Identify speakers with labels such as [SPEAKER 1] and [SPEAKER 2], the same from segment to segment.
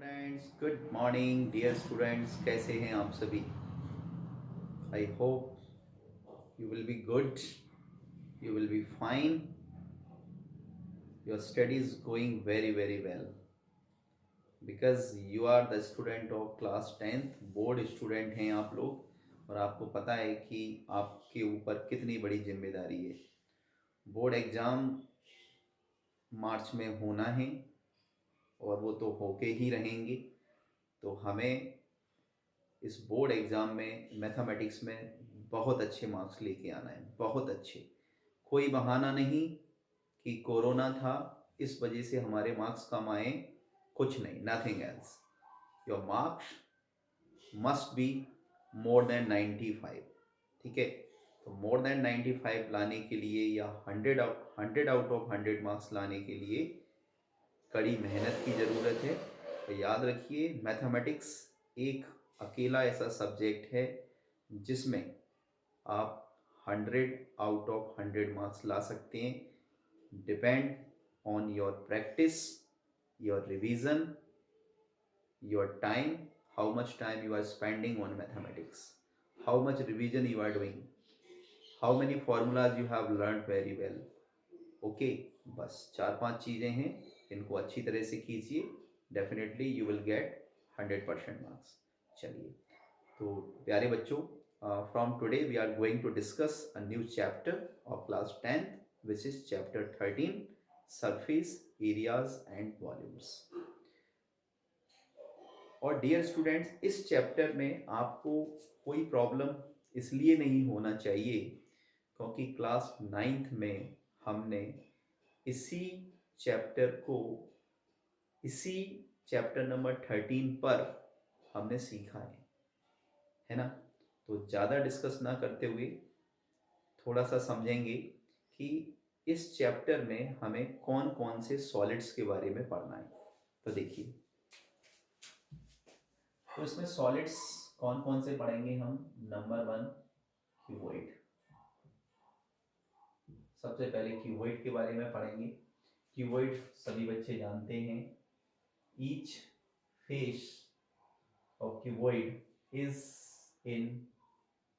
[SPEAKER 1] Students, good morning dear students. कैसे हैं आप सभी? I hope you will be good, you will be fine, your study is going very very well because you are the student of class 10th। Board student हैं आप लोग और आपको पता है कि आपके ऊपर कितनी बड़ी जिम्मेदारी है। बोर्ड एग्ज़ाम मार्च में होना है और वो तो होके ही रहेंगे। तो हमें इस बोर्ड एग्ज़ाम में मैथमेटिक्स में बहुत अच्छे मार्क्स लेके आना है, बहुत अच्छे। कोई बहाना नहीं कि कोरोना था इस वजह से हमारे मार्क्स कम आए, कुछ नहीं, nothing else. Your marks must be more than 95। ठीक है, तो मोर देन 95 लाने के लिए या 100 आउट ऑफ 100 मार्क्स लाने के लिए कड़ी मेहनत की ज़रूरत है। तो याद रखिए, मैथमेटिक्स एक अकेला ऐसा सब्जेक्ट है जिसमें आप 100 आउट ऑफ 100 मार्क्स ला सकते हैं। Depend on your practice, your revision, your time, how much time you are spending on mathematics, how much revision you are doing, how many formulas you have learned very well. Okay, बस 4-5 चीज़ें हैं, इनको अच्छी तरह से कीजिए, definitely you will get 100% marks. चलिए, तो प्यारे बच्चों, from today we are going to discuss a new chapter of class 10th which is chapter 13, surface areas and volumes. और डियर स्टूडेंट्स, इस चैप्टर में आपको कोई प्रॉब्लम इसलिए नहीं होना चाहिए क्योंकि क्लास 9th में हमने इसी चैप्टर को, इसी चैप्टर नंबर 13 पर हमने सीखा है ना। तो ज़्यादा डिस्कस ना करते हुए थोड़ा सा समझेंगे कि इस चैप्टर में हमें कौन कौन से सॉलिड्स के बारे में पढ़ना है। तो देखिए, तो इसमें सॉलिड्स कौन कौन से पढ़ेंगे हम। Number 1, cuboid. सबसे पहले क्यूबॉइड के बारे में पढ़ेंगे। क्यूबॉइड सभी बच्चे जानते हैं। Each face of cuboid is in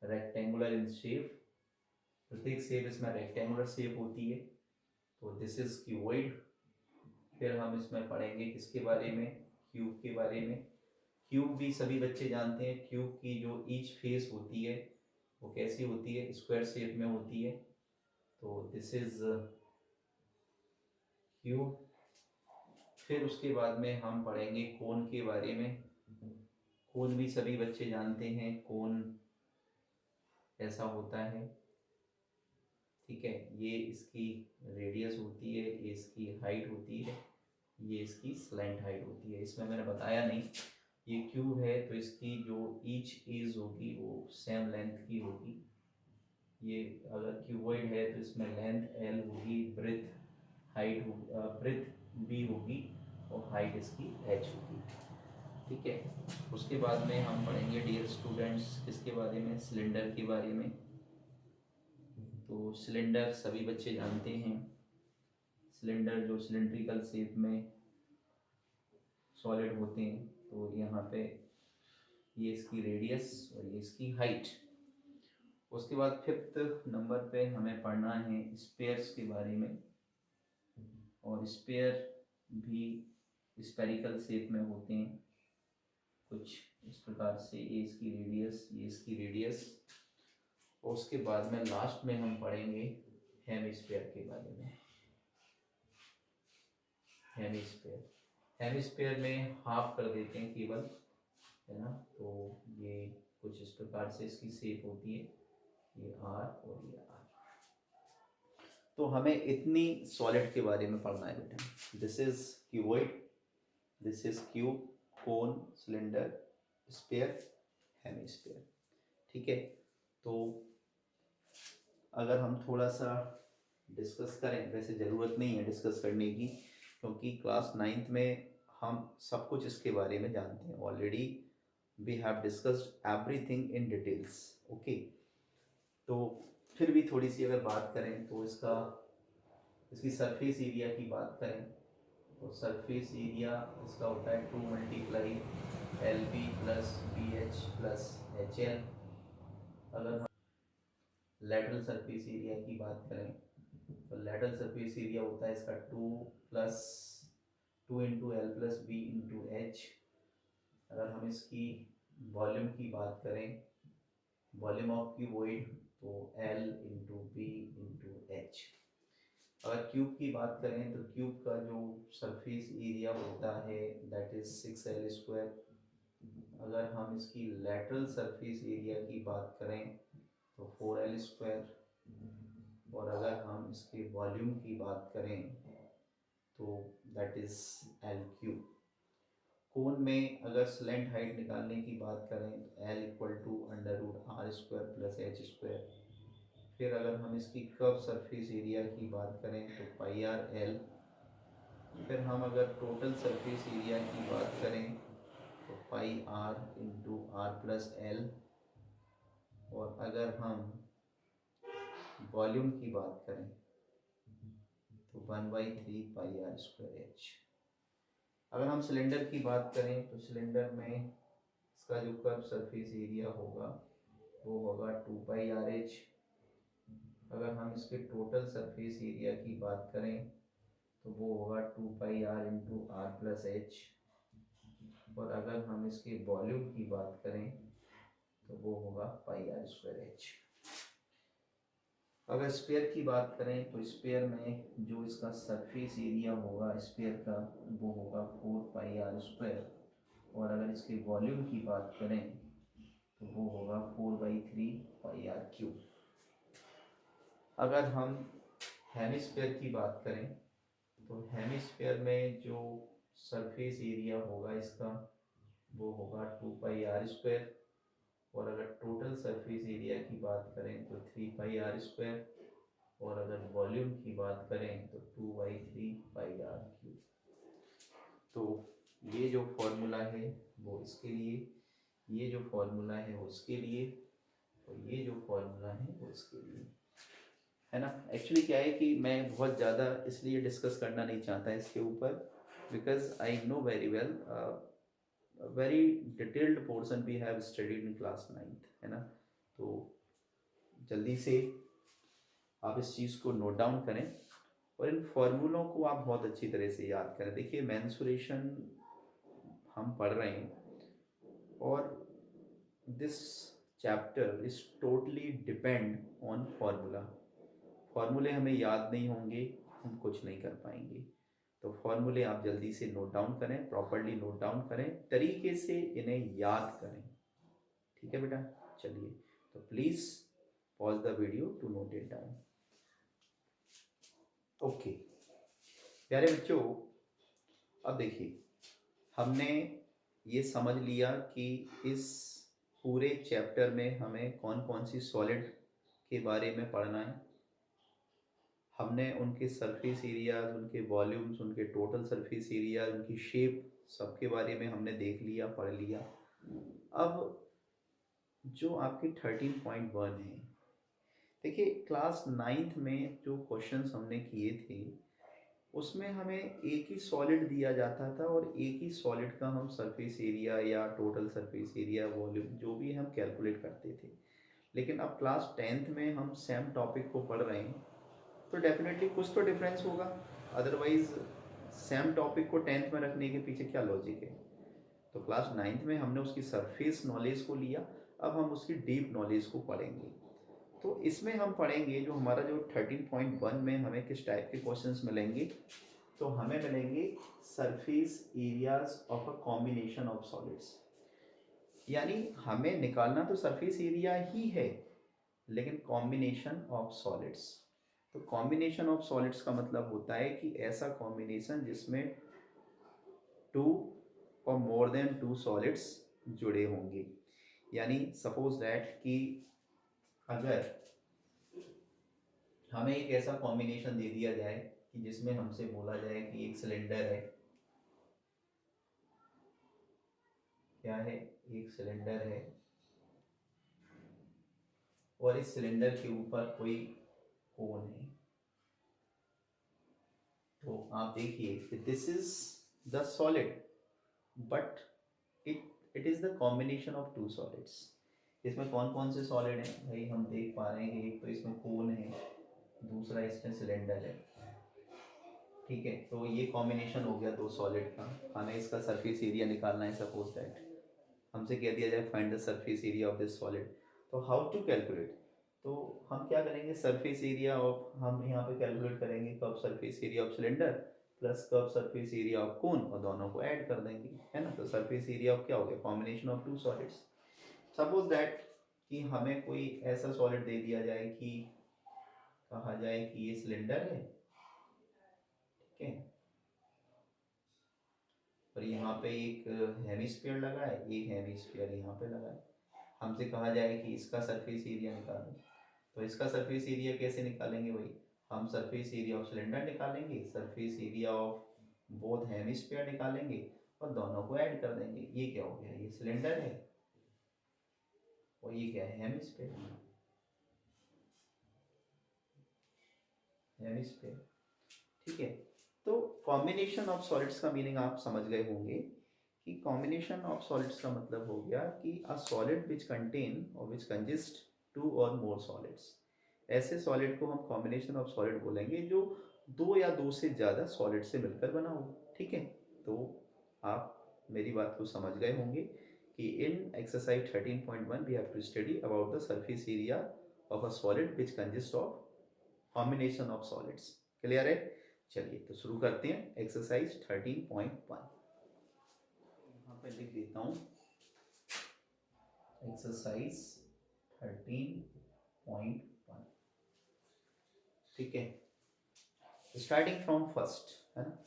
[SPEAKER 1] rectangular in shape. प्रत्येक शेप इसमें रेक्टेंगुलर शेप होती है, तो दिस इज क्यूबॉइड। फिर हम इसमें पढ़ेंगे किसके बारे में, क्यूब के बारे में। क्यूब भी सभी बच्चे जानते हैं। क्यूब की जो ईच फेस होती है वो कैसी होती है, स्क्वायर शेप में होती है। तो दिस इज क्यूब। फिर उसके बाद में हम पढ़ेंगे कोन के बारे में। कोन भी सभी बच्चे जानते हैं, कोन ऐसा होता है। ठीक है, ये इसकी रेडियस होती है, ये इसकी हाइट होती है, ये इसकी स्लैंट हाइट होती है। इसमें मैंने बताया नहीं, ये क्यूब है तो इसकी जो ईच एज होगी वो सेम लेंथ की होगी। ये अगर क्यूबॉइड है तो इसमें लेंथ एल होगी, ब्रेथ हाइट ब्रेथ बी होगी और हाइट इसकी एच होगी। ठीक है, उसके बाद में हम पढ़ेंगे डियर स्टूडेंट्स किसके बारे में, सिलेंडर के बारे में। तो सिलेंडर सभी बच्चे जानते हैं। सिलेंडर जो सिलेंड्रिकल शेप में सॉलिड होते हैं, तो यहाँ पे ये इसकी रेडियस और ये इसकी हाइट। उसके बाद 5th नंबर पे हमें पढ़ना है स्पेयर्स के बारे में। और स्पेयर भी स्पेरिकल शेप में होते हैं कुछ इस प्रकार से। ये इसकी रेडियस, ये इसकी रेडियस। और उसके बाद में लास्ट में हम पढ़ेंगे हेमिस्फीयर के बारे में। हेमिस्फीयर, हेमिस्फीयर में हाफ कर देते हैं केवल, है ना। तो ये कुछ इस प्रकार से इसकी शेप होती है, ये आर और ये आर। तो हमें इतनी सॉलिड के बारे में पढ़ना है बेटा। This is cuboid, this is cube, cone, cylinder, sphere, hemisphere. ठीक है, तो अगर हम थोड़ा सा डिस्कस करें, वैसे ज़रूरत नहीं है डिस्कस करने की क्योंकि क्लास 9th में हम सब कुछ इसके बारे में जानते हैं already. We have discussed everything in details. Okay, तो फिर भी थोड़ी सी अगर बात करें तो इसकी सरफेस एरिया की बात करें तो सरफेस एरिया इसका होता है 2 multiply l b plus b h plus h l. अगर हम लेटरल सरफेस एरिया की बात करें तो लेटरल सरफेस एरिया होता है इसका 2 into l plus b into h. अगर हम इसकी वॉल्यूम की बात करें, वॉल्यूम ऑफ क्यूबॉइड, तो l into b into h. अगर क्यूब की बात करें तो क्यूब का जो सरफेस एरिया होता है दैट इज 6l²। अगर हम इसकी लेटरल सरफेस एरिया की बात करें तो 4l²। और अगर हम इसके वॉल्यूम की बात करें तो दैट इज l³। कोन में अगर स्लेंट हाइट निकालने की बात करें तो l =√r² प्लस h²। फिर अगर हम इसकी कर्व सरफेस एरिया की बात करें तो πr_l। फिर हम अगर टोटल सरफेस एरिया की बात करें तो πr × r प्लस l। और अगर हम वॉल्यूम की बात करें तो 1/3 πr²h। अगर हम सिलेंडर की बात करें तो सिलेंडर में इसका जो कर्व सरफेस एरिया होगा वो होगा 2πrh। अगर हम इसके टोटल सरफेस एरिया की बात करें तो वो होगा 2πr × r प्लस h। और अगर हम इसके वॉल्यूम की बात करें तो वो होगा πr²h। अगर स्फीयर की बात करें तो स्फीयर में जो इसका सरफेस एरिया होगा स्फीयर का वो होगा 4πr²। और अगर इसके वॉल्यूम की बात करें तो वो होगा 4/3 πr³। अगर हम हेमिस्फीयर की बात करें तो हेमिस्फीयर में जो सरफेस एरिया होगा इसका वो होगा 2πr²। और अगर टोटल सरफेस एरिया की बात करें तो 3πr²। और अगर वॉल्यूम की बात करें तो 2/3 πr³। तो ये जो फॉर्मूला है वो इसके लिए, ये जो फॉर्मूला है वो उसके लिए, और ये जो फॉर्मूला है वो इसके लिए, है ना। एक्चुअली क्या है कि मैं बहुत ज़्यादा इसलिए डिस्कस करना नहीं चाहता इसके ऊपर, because I know very well very detailed portion we have studied in class 9th, है ना। तो जल्दी से आप इस चीज़ को नोट डाउन करें और इन फॉर्मूलों को आप बहुत अच्छी तरह से याद करें। देखिए मेंसुरेशन हम पढ़ रहे हैं और this chapter is totally depend on formula. फॉर्मूले हमें याद नहीं होंगे, हम कुछ नहीं कर पाएंगे। तो फॉर्मूले आप जल्दी से नोट डाउन करें, प्रॉपरली नोट डाउन करें, तरीके से इन्हें याद करें। ठीक है बेटा, चलिए तो please pause the video to note it down. Okay प्यारे बच्चों, अब देखिए हमने ये समझ लिया कि इस पूरे चैप्टर में हमें कौन कौन सी सॉलिड के बारे में पढ़ना है। हमने उनके सरफेस एरियाज, उनके वॉल्यूम्स, उनके टोटल सरफेस एरिया, उनकी शेप, सबके बारे में हमने देख लिया, पढ़ लिया। अब जो आपकी 13.1 है, देखिए क्लास 9th में जो क्वेश्चंस हमने किए थे उसमें हमें एक ही सॉलिड दिया जाता था और एक ही सॉलिड का हम सरफेस एरिया या टोटल सरफेस एरिया, वॉल्यूम, जो भी हम कैलकुलेट करते थे। लेकिन अब क्लास 10th में हम सेम टॉपिक को पढ़ रहे हैं तो डेफिनेटली कुछ तो डिफरेंस होगा, अदरवाइज सेम टॉपिक को 10th में रखने के पीछे क्या लॉजिक है। तो क्लास 9th में हमने उसकी सरफेस नॉलेज को लिया, अब हम उसकी डीप नॉलेज को पढ़ेंगे। तो इसमें हम पढ़ेंगे जो हमारा जो 13.1 में हमें किस टाइप के क्वेश्चंस मिलेंगे। तो हमें मिलेंगे surface areas of a combination of solids, यानी हमें निकालना तो सरफेस एरिया ही है लेकिन कॉम्बिनेशन ऑफ सॉलिड्स। तो कॉम्बिनेशन ऑफ सॉलिड्स का मतलब होता है कि ऐसा कॉम्बिनेशन जिसमें 2 और मोर देन 2 सॉलिड्स जुड़े होंगे। यानी सपोज दैट कि अगर हमें एक ऐसा कॉम्बिनेशन दे दिया जाए कि जिसमें हमसे बोला जाए कि एक सिलेंडर है, क्या है, एक सिलेंडर है और इस सिलेंडर के ऊपर कोई कोन है। तो आप देखिए this is the solid but it is the combination of two solids. इसमें कौन कौन से सॉलिड हैं भाई, हम देख पा रहे हैं कि एक तो इसमें कोन है, दूसरा इसमें सिलेंडर है। ठीक है, तो ये कॉम्बिनेशन हो गया दो सॉलिड का। हमें इसका सरफेस एरिया निकालना है। सपोज दैट हमसे कह दिया जाए find the surface area of this solid, तो हाउ टू कैलकुलेट। तो हम क्या करेंगे, सरफेस एरिया ऑफ, हम यहाँ पे कैलकुलेट करेंगे curve surface area of cylinder plus curve surface area of कोन, और दोनों को ऐड कर देंगे, है ना। तो सरफेस एरिया ऑफ क्या हो गया, combination of two solids. Suppose that कि हमें कोई ऐसा सॉलिड दे दिया जाए कि कहा जाए कि ये सिलेंडर है, ठीक है, और यहाँ पे एक हेमिस्फीयर लगा है, एक हेमिस्फीयर यहाँ पे लगा है। हमसे कहा जाए कि इसका सरफेस एरिया निकालें, तो इसका सरफेस एरिया कैसे निकालेंगे भाई, हम सरफेस एरिया ऑफ सिलेंडर निकालेंगे, surface area of both hemisphere निकालेंगे और दोनों को ऐड कर देंगे। ये क्या हो गया, ये सिलेंडर है और ये क्या है, हेमिस्फीयर। हेमिस्फीयर, ठीक है। तो कॉम्बिनेशन ऑफ सॉलिड्स का मीनिंग आप समझ गए होंगे कि कॉम्बिनेशन ऑफ सॉलिड्स का मतलब हो गया कि अ सॉलिड विच कंटेन और विच कंजिस्ट टू और मोर सॉलिड्स। ऐसे सॉलिड को हम कॉम्बिनेशन ऑफ सॉलिड बोलेंगे जो दो या दो से ज़्यादा सॉलिड से मिलकर बना हो। ठीक है, तो आप मेरी बात को समझ गए होंगे कि इन exercise 13.1 we have to study about the surface area of a solid which consist of combination of solids. Clear है। चलिए तो शुरू करते हैं एक्सरसाइज 13.1। यहाँ पे लिख देता हूँ एक्सरसाइज 13.1। ठीक है, स्टार्टिंग फ्रॉम फर्स्ट, है ना।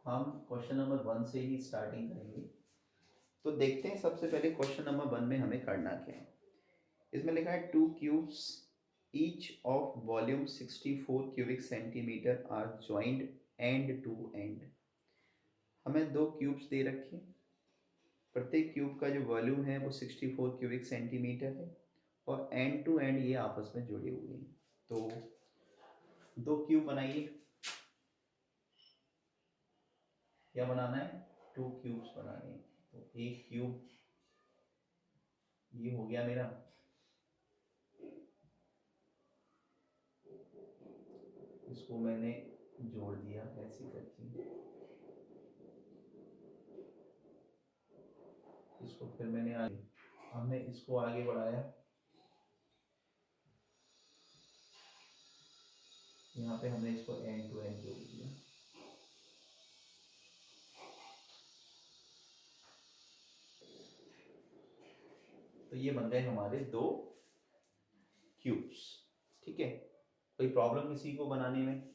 [SPEAKER 1] हम क्वेश्चन नंबर 1 से ही स्टार्टिंग करेंगे। तो देखते हैं सबसे पहले क्वेश्चन नंबर 1 में हमें करना क्या है। इसमें लिखा है 2 cubes each of volume 64 cubic centimetre are joined end to end. हमें दो क्यूब्स दे रखे, प्रत्येक क्यूब का जो वॉल्यूम है वो 64 क्यूबिक सेंटीमीटर है और एंड टू एंड ये आपस में जुड़े हुए हैं। तो दो क्यूब बनाइए। क्या बनाना है, 2 क्यूब्स बनाने हैं। तो एक क्यूब ये हो गया मेरा, इसको मैंने जोड़ दिया ऐसे करके, इसको फिर मैंने हमने इसको आगे बढ़ाया, यहाँ पे हमने इसको एंड टू एंड जोड़ दिया। तो ये बन गए हमारे दो क्यूब्स। ठीक है, कोई प्रॉब्लम किसी को बनाने में,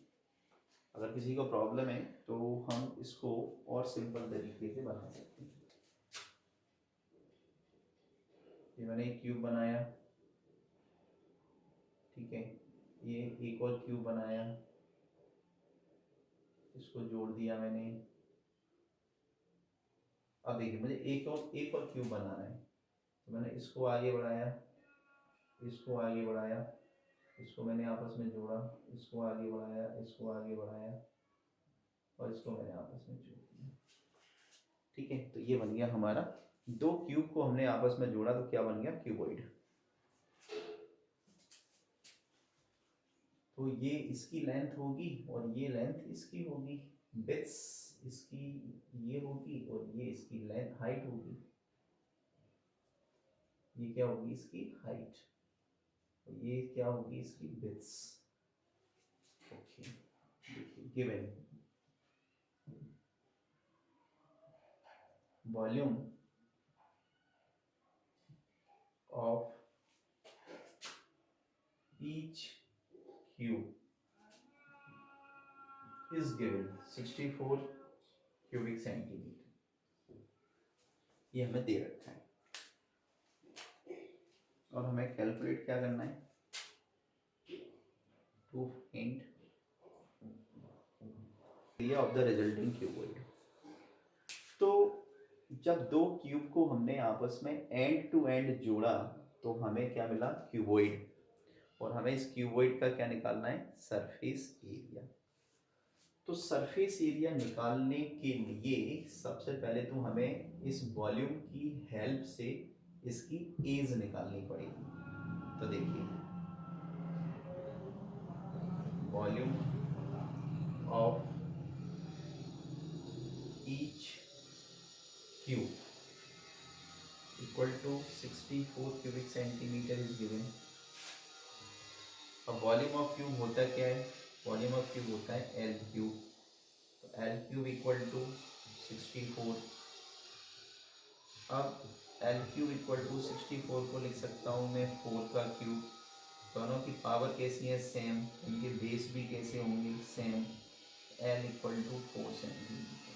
[SPEAKER 1] अगर किसी को प्रॉब्लम है तो हम इसको और सिंपल तरीके से बना सकते हैं। ये मैंने एक क्यूब बनाया, ठीक है, ये एक और क्यूब बनाया, इसको जोड़ दिया मैंने। अब देखिए मुझे एक और क्यूब बनाना है, तो मैंने इसको आगे बढ़ाया, इसको आगे बढ़ाया, इसको मैंने आपस में जोड़ा, इसको आगे बढ़ाया, इसको आगे बढ़ाया और इसको मैंने आपस में जोड़ दिया। ठीक है, तो ये बन गया हमारा, दो क्यूब को हमने आपस में जोड़ा तो क्या बन गया, क्यूबॉइड। तो ये इसकी लेंथ होगी और ये लेंथ इसकी होगी, बिट्स इसकी ये होगी और ये इसकी लेंथ हाइट होगी। ये क्या होगी, इसकी हाइट, और ये क्या होगी, इसकी बिट्स। ओके, देखिए given volume of each cube is given 64 cubic centimeter। ये हमें दे रखा है और हमें कैलकुलेट क्या करना है, to find area of the resulting cuboid. तो जब दो क्यूब को हमने आपस में एंड टू एंड जोड़ा तो हमें क्या मिला, क्यूबॉइड। और हमें इस क्यूबॉइड का क्या निकालना है, सरफेस एरिया। तो सरफेस एरिया निकालने के लिए सबसे पहले तो हमें इस वॉल्यूम की हेल्प से इसकी एज निकालनी पड़ेगी। तो देखिए, volume of each cube equal to 64 cubic centimetre is given. अब वॉल्यूम ऑफ क्यूब होता क्या है? वॉल्यूम ऑफ क्यूब होता है एल क्यूब। तो एल क्यूब इक्वल टू 64। अब एल क्यूब इक्वल टू 64 को लिख सकता हूँ मैं 4 का क्यूब। दोनों की पावर कैसी है? सेम। इनके बेस भी कैसे होंगे? Same. L equal to 4 centimetre.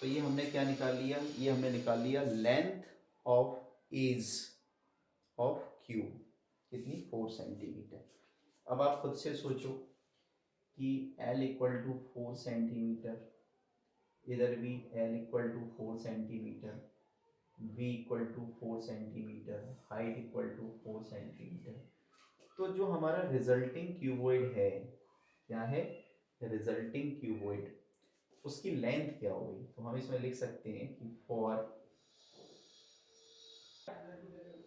[SPEAKER 1] तो ये हमने क्या निकाल लिया? ये हमने निकाल लिया length of edge of cube, कितनी? 4 सेंटीमीटर। अब आप खुद से सोचो कि L इक्वल टू 4 सेंटीमीटर, इधर भी L equal to 4 centimetre, V equal to 4 centimetre, height equal to 4 centimetre. तो जो हमारा रिजल्टिंग क्यूबॉइड है, क्या है? रिजल्टिंग क्यूबॉइड, उसकी लेंथ क्या होगी? तो हम इसमें लिख सकते हैं कि फॉर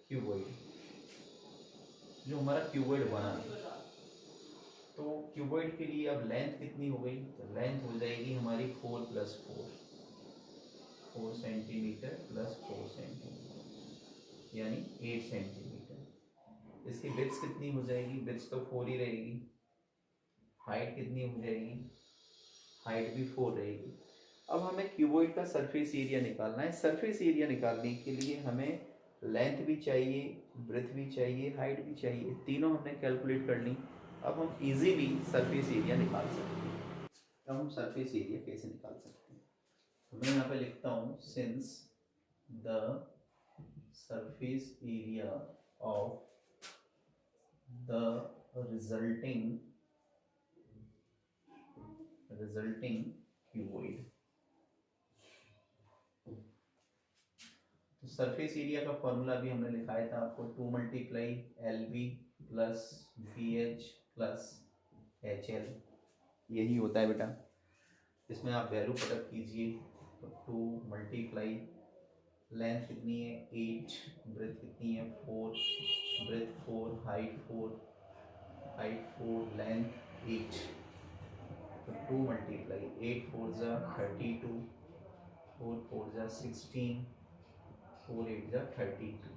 [SPEAKER 1] क्यूबॉइड, जो हमारा क्यूबॉइड बना है, तो क्यूबॉइड के लिए अब लेंथ कितनी हो गई? तो लेंथ हो जाएगी हमारी 4 + 4 सेंटीमीटर प्लस 4 सेंटीमीटर, यानी 8 सेंटीमीटर। इसकी विड्थ कितनी हो जाएगी? विड्थ तो 4 ही रहेगी। हाइट कितनी हो जाएगी? हाइट भी 4 रहेगी। अब हमें क्यूबॉइड का सरफेस एरिया निकालना है। सरफेस एरिया निकालने के लिए हमें लेंथ भी चाहिए, ब्रेथ भी चाहिए, हाइट भी चाहिए, तीनों हमने कैलकुलेट कर ली। अब हम इजीली सरफेस एरिया निकाल सकते हैं। अब हम सरफेस एरिया कैसे निकाल सकते हैं? तो मैं यहाँ पे लिखता हूँ, since the surface area of the resulting cuboid. तो सरफेस एरिया का फॉर्मूला भी हमने लिखाया था आपको, 2 × LB plus VH plus HL, यही होता है बेटा। इसमें आप वैल्यू पुटअप कीजिए, तो 2 × लेंथ कितनी है? 8, ब्रेथ कितनी है? 4, ब्रेथ 4, हाइट 4, लेंथ 8। तो 2 × 8 4 ज़ा 32, 4 4 ज़ा 16, 4 8 ज़ा 32।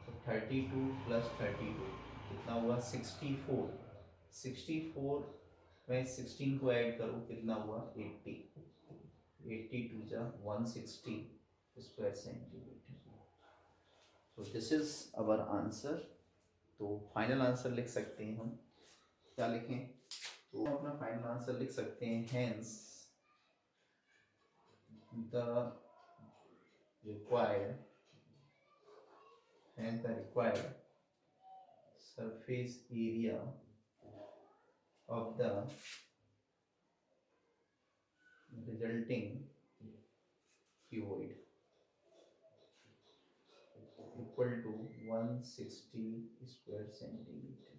[SPEAKER 1] तो 32 + 32 कितना हुआ? 64। 64 में 16 को ऐड करो, कितना हुआ? 80। 82 ज़ा 160 स्क्वायर सेंटीमीटर। तो दिस इज अवर आंसर। तो फाइनल आंसर लिख सकते हैं हम, क्या लिखें? तो हम अपना फाइनल आंसर लिख सकते हैं, hence the required surface area of the resulting cuboid equal to 160 square centimeter.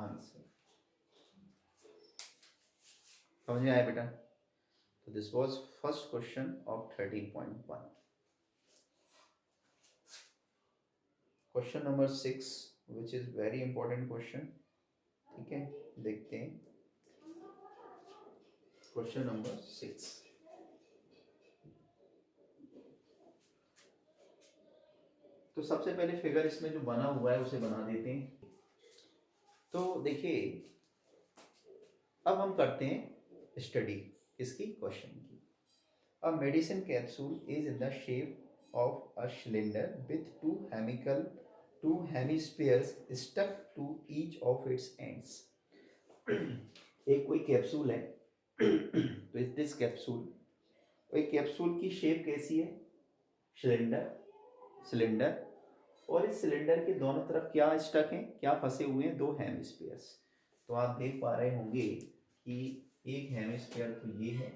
[SPEAKER 1] Answer समझ में आया बेटा? तो this was first question of 13.1। Question number 6 which is very important question. ठीक है, देखते हैं क्वेश्चन नंबर 6। तो सबसे पहले फिगर इसमें जो बना हुआ है उसे बना देते हैं। तो देखिए, अब हम करते हैं स्टडी किसकी? क्वेश्चन की। A medicine capsule is in the shape of a cylinder with two hemispheres stuck to each of its ends. एक कोई कैप्सूल है, तो दिस कैप्सूल, एक कैप्सूल की शेप कैसी है? सिलेंडर। और इस सिलेंडर के दोनों तरफ क्या स्टक हैं, क्या फंसे हुए हैं? 2 हेमिस्फीयर्स। तो आप देख पा रहे होंगे कि एक हेमिस्फीयर तो ये है,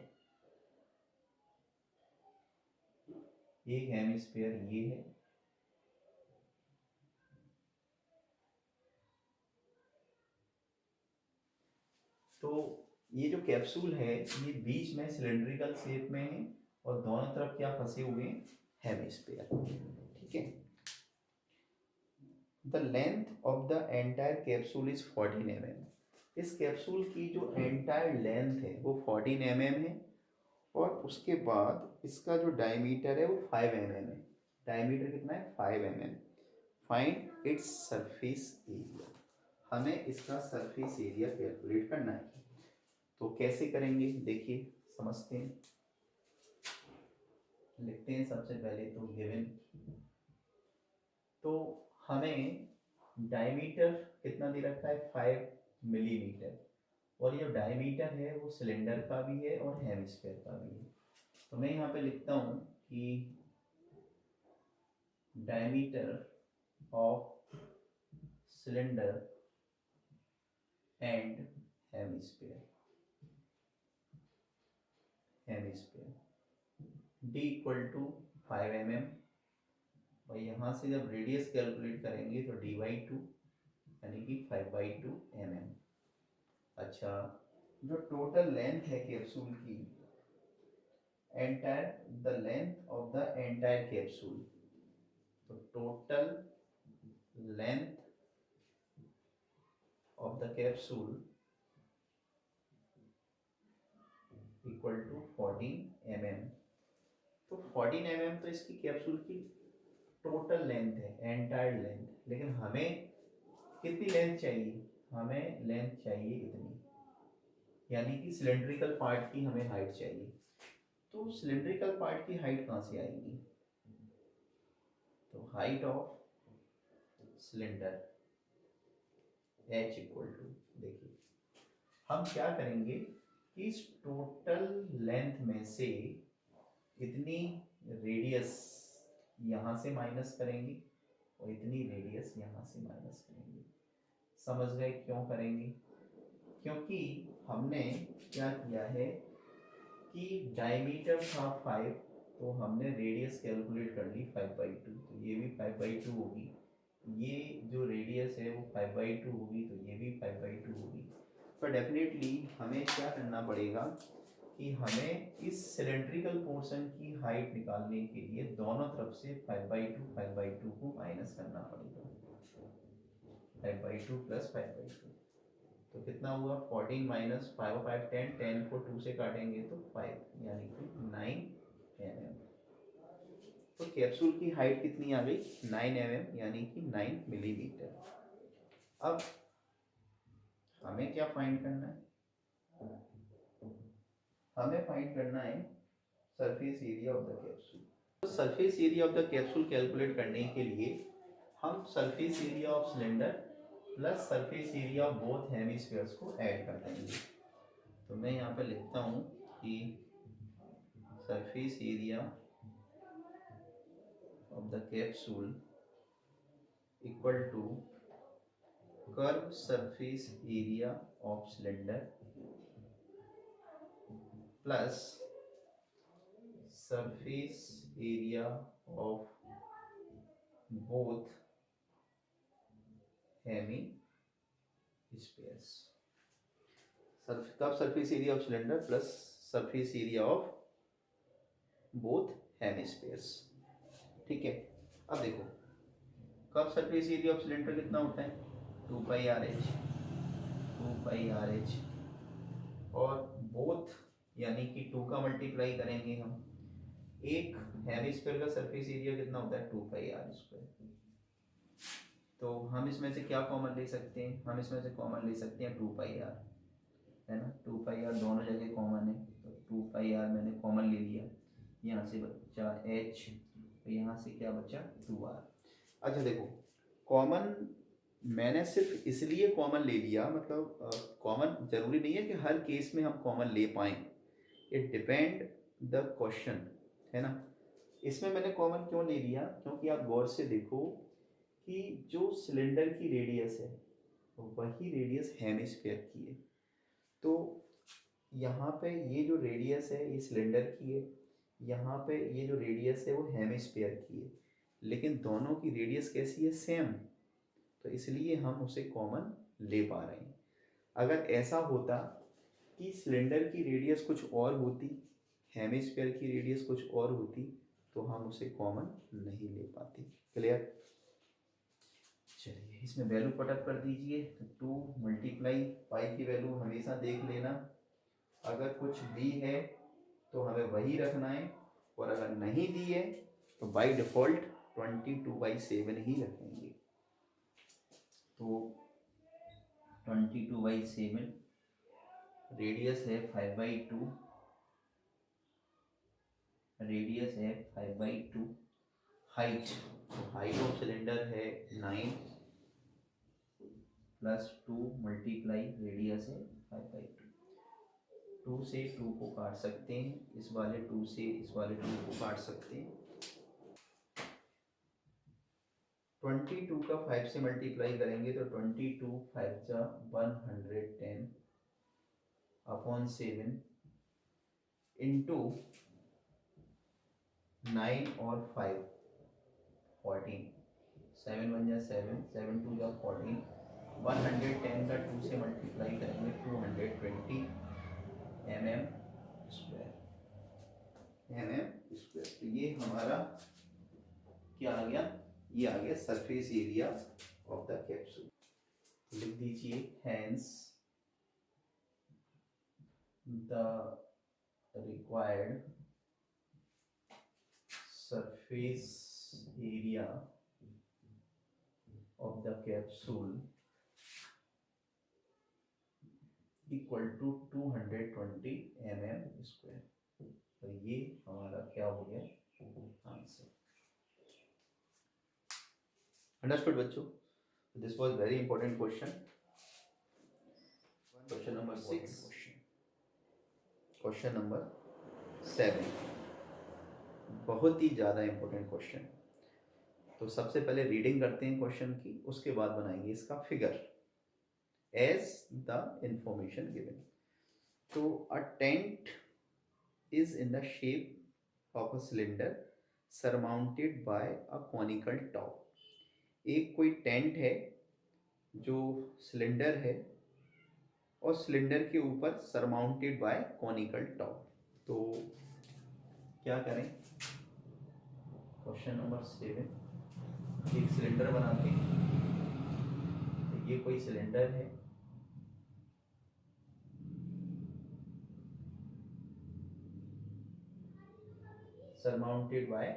[SPEAKER 1] एक हेमिस्फीयर ये है, तो ये जो कैप्सूल है ये बीच में सिलेंड्रिकल शेप में है और दोनों तरफ क्या फंसे हुए हैं, हेमिस्फीयर। ठीक है, the length of the entire capsule is 14 mm। इस कैप्सूल की जो एंटायर लेंथ है वो 14 mm है और उसके बाद इसका जो डायमीटर है वो 5 mm है। डायमीटर कितना है, 5 mm। Find its surface area, हमें इसका सरफेस एरिया कैलकुलेट करना है। तो कैसे करेंगे देखिए, समझते हैं। लिखते हैं सबसे पहले तो गिवन, तो हमें डायमीटर कितना दे रखा है, 5 मिलीमीटर, और ये डायमीटर है वो सिलेंडर का भी है और हेमिस्फीयर का भी है। तो मैं यहाँ पे लिखता हूँ कि diameter of cylinder and hemisphere d equal to 5 mm, और यहाँ से जब रेडियस कैलकुलेट करेंगे तो d/2 यानी कि 5/2 mm। अच्छा, जो टोटल लेंथ है कैप्सूल की, entire the length of the entire capsule, तो total length of the capsule equal to 14 mm। तो 14 mm तो इसकी कैप्सूल की टोटल लेंथ है, एंटायर लेंथ, लेकिन हमें कितनी लेंथ चाहिए, हमें लेंथ चाहिए इतनी, यानी कि सिलेंड्रिकल पार्ट की हमें हाइट चाहिए। तो सिलेंड्रिकल पार्ट की हाइट कहाँ से आएगी, तो height of cylinder h equal to, देखिए हम क्या करेंगे कि इस टोटल लेंथ में से इतनी रेडियस यहाँ से माइनस करेंगे और इतनी रेडियस यहाँ से माइनस करेंगे। समझ गए क्यों करेंगे, क्योंकि हमने क्या किया है कि डायमीटर था 5, तो हमने रेडियस कैलकुलेट कर ली 5/2, तो ये भी 5/2 होगी, ये जो रेडियस है वो 5/2 होगी, तो ये भी 5/2 होगी। पर डेफिनेटली हमें क्या करना पड़ेगा कि हमें इस सिलेंड्रिकल पोर्शन की हाइट निकालने के लिए दोनों तरफ से 5/2 को माइनस करना पड़ेगा। 5/2 प्लस 5/2 तो कितना हुआ, 14 माइनस 5 5 10, 10 को 2 से काटेंगे तो 5, यानी कि 9 mm। तो कैप्सूल की हाइट कितनी आ गई, 9 mm, यानी कि 9 मिलीमीटर। अब हमें क्या फाइंड करना है, हमें फाइंड करना है surface area of the capsule. तो surface area of the capsule calculate करने के लिए हम surface area of cylinder plus surface area of both hemispheres को ऐड कर देंगे। तो मैं यहाँ पे लिखता हूँ कि surface area of the capsule equal to curve surface area of cylinder plus surface area of both hemispheres. Curve surface area of cylinder plus surface area of both hemispheres. ठीक है, अब देखो curve surface area of cylinder कितना होता है, 2πRh, 2πRh, और both यानी कि 2 का मल्टीप्लाई करेंगे हम, एक हेमिस्फीयर का सरफेस एरिया कितना होता है, 2πr²। तो हम इसमें से क्या कॉमन ले सकते हैं, हम इसमें से कॉमन ले सकते हैं 2πr, है ना, 2πr दोनों जगह कॉमन है, तो 2πr मैंने कॉमन ले लिया, यहाँ से बचा h, तो यहाँ से क्या बचा 2r। अच्छा देखो, कॉमन मैंने सिर्फ इसलिए कॉमन ले लिया, मतलब कॉमन जरूरी नहीं है कि हर केस में हम कॉमन ले पाएँ, इट डिपेंड द क्वेश्चन, है ना। इसमें मैंने कॉमन क्यों ले लिया, क्योंकि आप गौर से देखो कि जो सिलेंडर की रेडियस है वही रेडियस हेमिस्फीयर की है। तो यहाँ पे ये जो रेडियस है ये सिलेंडर की है, यहाँ पे ये जो रेडियस है वो हेमिस्फीयर की है, लेकिन दोनों की रेडियस कैसी है, सेम, तो इसलिए हम उसे कॉमन ले पा रहे हैं। अगर ऐसा होता कि सिलेंडर की रेडियस कुछ और होती, हेमिस्फीयर की रेडियस कुछ और होती, तो हम उसे कॉमन नहीं ले पाते। क्लियर? चलिए इसमें वैल्यू पुटअप कर दीजिए। तो 2 मल्टीप्लाई पाई की वैल्यू हमेशा देख लेना, अगर कुछ दी है तो हमें वही रखना है, और अगर नहीं दी है तो बाय डिफ़ॉल्ट 22/7 ही रखेंगे। तो 22/7, रेडियस है 5/2, रेडियस है 5/2, हाइट, हाइट ऑफ सिलेंडर है 9 प्लस 2 मल्टीप्लाई रेडियस है 5/2। 2 से 2 को काट सकते हैं, इस वाले 2 से इस वाले 2 को काट सकते हैं। 22 का 5 से मल्टीप्लाई करेंगे तो 22 5 जा 110 अपॉन 7 इंटू 9 और 5 14, 7 1 जा 7, 7 2 जा 14, 110 का 2 से मल्टीप्लाई करेंगे 220 mm स्क्वायर, तो ये हमारा क्या आ गया, ये आ गया surface area of the capsule. लिख दीजिए hence the required surface area of the capsule equal to 220 mm square. तो ये हमारा क्या हो गया आंसर। अंडरस्टूड बच्चों? This was very important question. Question number 6, question number 7, बहुत ही ज़्यादा इंपॉर्टेंट क्वेश्चन। तो सबसे पहले रीडिंग करते हैं क्वेश्चन की, उसके बाद बनाएंगे इसका figure as the information given. तो a tent is in the shape of a cylinder surmounted by a conical top। एक कोई टेंट है जो सिलेंडर है और सिलेंडर के ऊपर सरमाउंटेड बाय कॉनिकल टॉप। तो क्या करें, क्वेश्चन नंबर 7, एक सिलेंडर बनाते हैं। तो ये कोई सिलेंडर है, सरमाउंटेड बाय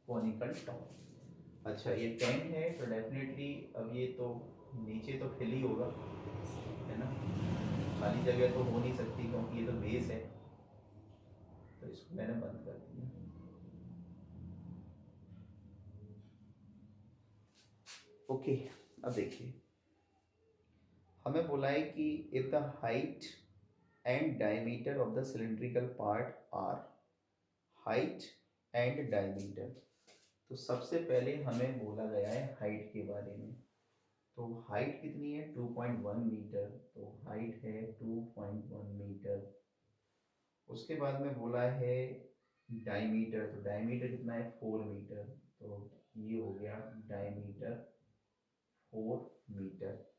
[SPEAKER 1] कॉनिकल टॉप। अच्छा ये टेंट है तो डेफिनेटली अब ये तो नीचे तो फिल ही होगा, है ना, खाली जगह तो हो नहीं सकती क्योंकि ये तो बेस है। तो इसको मैंने बंद कर दिया। ओके, अब देखिए हमें बोला है कि if the height and diameter of the cylindrical part are, height and diameter. तो सबसे पहले हमें बोला गया है हाइट के बारे में। तो हाइट कितनी है 2.1 मीटर, तो हाइट है 2.1 मीटर। उसके बाद में बोला है डायमीटर, तो डायमीटर कितना है 4 मीटर, तो ये हो गया डायमीटर 4 मीटर।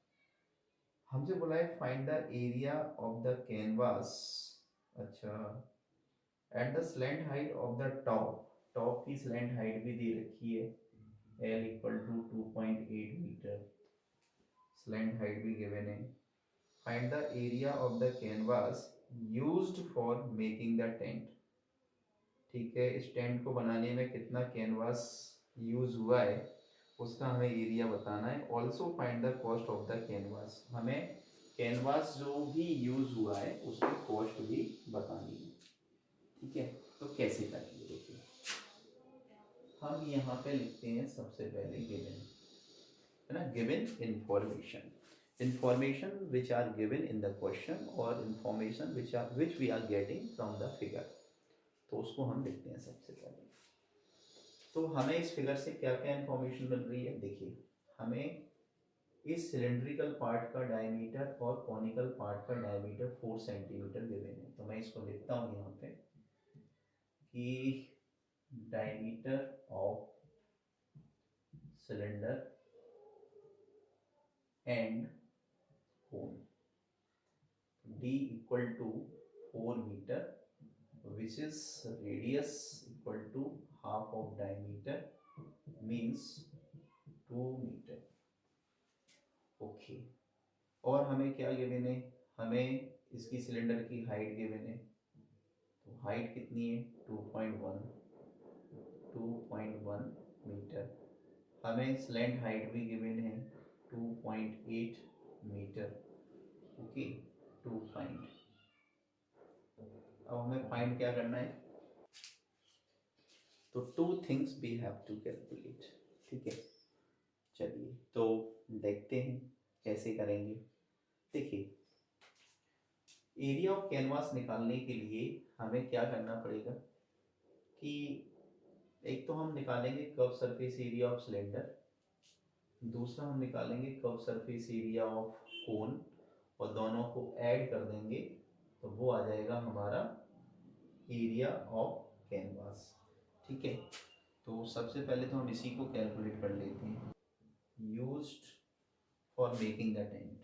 [SPEAKER 1] हमसे बोला है find the area of the canvas, अच्छा, at the slant height of the top. Top की स्लैंट हाइट भी दे रखी है, L equal to 2.8 metre, slant height भी गिवन है। Find the area of the canvas used for making the tent. ठीक है, इस टेंट को बनाने में कितना कैनवास यूज हुआ है उसका हमें एरिया बताना है। Also find the cost of the canvas, हमें कैनवास जो भी यूज हुआ है उसकी कॉस्ट भी बतानी है। ठीक है, तो कैसे करेंगे देखिए, हम यहाँ पे लिखते हैं सबसे पहले गिवन, है ना, given information, information which are given in the question और information which we are getting from the figure. तो उसको हम लिखते हैं सबसे पहले। तो हमें इस फिगर से क्या क्या इंफॉर्मेशन मिल रही है, देखिए हमें इस सिलेंड्रिकल पार्ट का डायमीटर और कॉनिकल पार्ट का डायमीटर 4 सेंटीमीटर गिवन है। तो मैं इसको लिखता हूँ यहाँ पे कि diameter of cylinder and cone. D equal to 4 meter, which is radius equal to half of diameter, means 2 meter. Okay, और हमें क्या गिवन है, हमें इसकी सिलेंडर की हाइट गिवन है, तो हाइट कितनी है 2.1 मीटर। हमें स्लैंट हाइट भी गिवन है 2.8 मीटर। Okay, 2 find. अब हमें फाइंड क्या करना है, तो 2 things we have to calculate. ठीक है, चलिए तो देखते हैं कैसे करेंगे। देखिए, एरिया ऑफ कैनवास निकालने के लिए हमें क्या करना पड़ेगा कि एक तो हम निकालेंगे curve surface area of cylinder, दूसरा हम निकालेंगे कर्व सरफेस एरिया ऑफ कोन, और दोनों को ऐड कर देंगे तो वो आ जाएगा हमारा एरिया ऑफ कैनवास। ठीक है, तो सबसे पहले तो हम इसी को कैलकुलेट कर लेते हैं। Used for making the tent,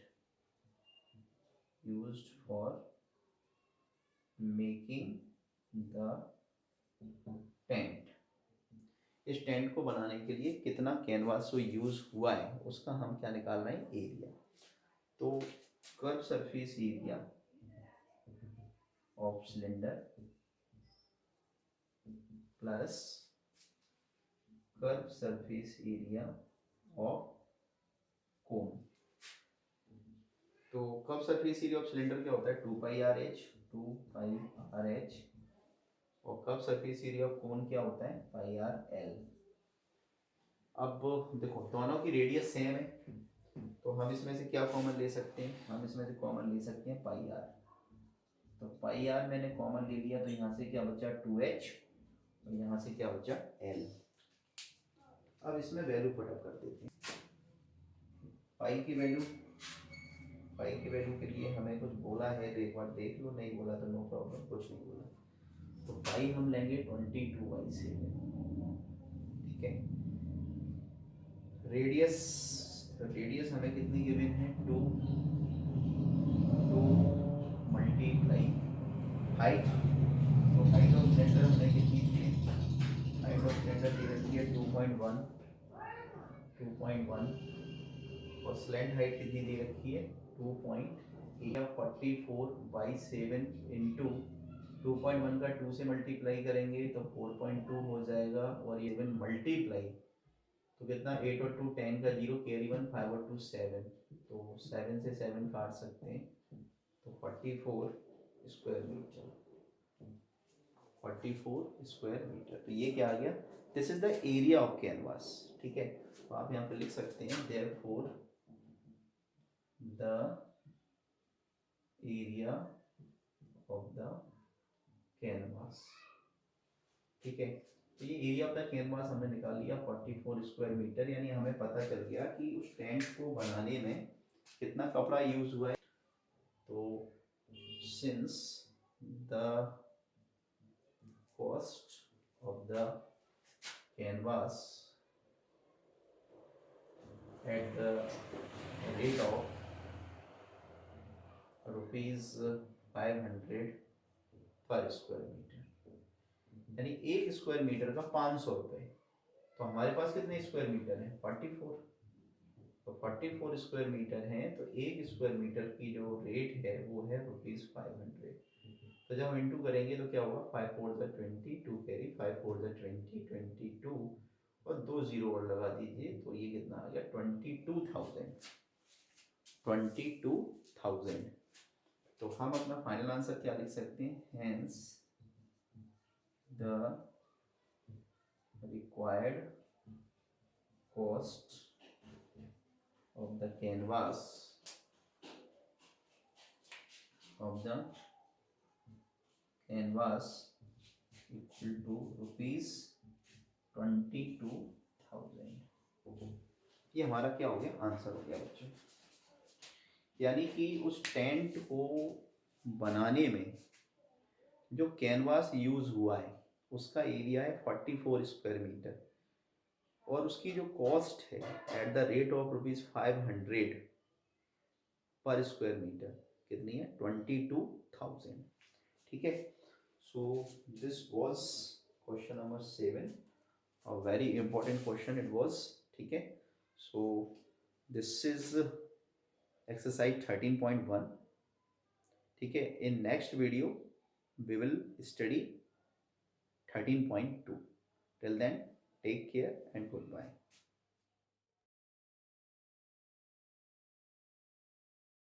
[SPEAKER 1] used for making the tent. इस टेंट को बनाने के लिए कितना कैनवास जो यूज हुआ है उसका हम क्या निकाल रहे हैं, एरिया। तो curve surface area of cylinder plus curve surface area of cone. तो curve surface area of cylinder क्या होता है, 2πRh, 2πRh, और curve surface area of cone क्या होता है, πRL। अब देखो दोनों की रेडियस सेम है, तो हम इसमें से क्या कॉमन ले सकते हैं, हम इसमें से कॉमन ले सकते हैं πR। तो πR मैंने कॉमन ले लिया, तो यहाँ से क्या बचा 2h, और यहाँ से क्या बचा L। अब इसमें वैल्यू पुटअप कर देते हैं। पाई की वैल्यू के लिए हमें कुछ बोला है तो एक बार देख लो, नहीं बोला तो नो प्रॉब्लम, कुछ नहीं बोला। तो पाई हम लेंगे 22/7। ठीक है, रेडियस, तो रेडियस हमें कितनी गिवन है, 2 मल्टीप्लाई हाइट। तो हाइट ऑफ सिलेंडर हमने कितनी दी है, हाइट ऑफ सिलेंडर दी रहती है 2.1, और स्लैंट हाइट कितनी दी रखी है 2.8। 44/7 इंटू 2.1 का 2 से मल्टीप्लाई करेंगे तो 4.2 हो जाएगा, और ये मल्टीप्लाई तो कितना, 8 और 2 10 का 0, कैरी 1, 5 और 2 7, तो 7 से 7 काट सकते हैं, तो 44 स्क्वायर मीटर, 44 स्क्वायर मीटर। तो ये क्या आ गया, this is the area of canvas. ठीक है, तो आप यहाँ पे लिख सकते हैं therefore the area of the canvas. ठीक है, तो ये एरिया ऑफ द कैनवास हमने निकाल लिया 44 स्क्वायर मीटर, यानी हमें पता चल गया कि उस टेंट को बनाने में कितना कपड़ा यूज हुआ है। तो since the cost of the canvas at the rate of ₹500 पर स्क्वायर मीटर, यानी एक स्क्वायर मीटर का 500 रुपये। तो हमारे पास कितने स्क्वायर मीटर हैं, 44। तो 44 स्क्वायर मीटर हैं, तो एक स्क्वायर मीटर की जो रेट है वो है ₹500। तो जब हम इंटू करेंगे तो क्या होगा, 5 4 20, 2 कैरी 5 4 20, 22, और 2 जीरो और लगा दीजिए, तो ये कितना आ गया 22,000। तो हम अपना फाइनल आंसर क्या लिख सकते हैं, hence the required cost of the canvas equal to ₹22,000। ये हमारा क्या हो गया, आंसर हो गया बच्चों। यानी कि उस टेंट को बनाने में जो कैनवास यूज हुआ है उसका एरिया है 44 स्क्वायर मीटर, और उसकी जो कॉस्ट है एट द रेट ऑफ ₹500, पर स्क्वायर मीटर कितनी है 22,000। ठीक है, so this was question number 7, a very important question it was. ठीक है, सो दिस इज एक्सरसाइज 13.1। ठीक है, in next video we will study 13.2। Till then take care and good bye.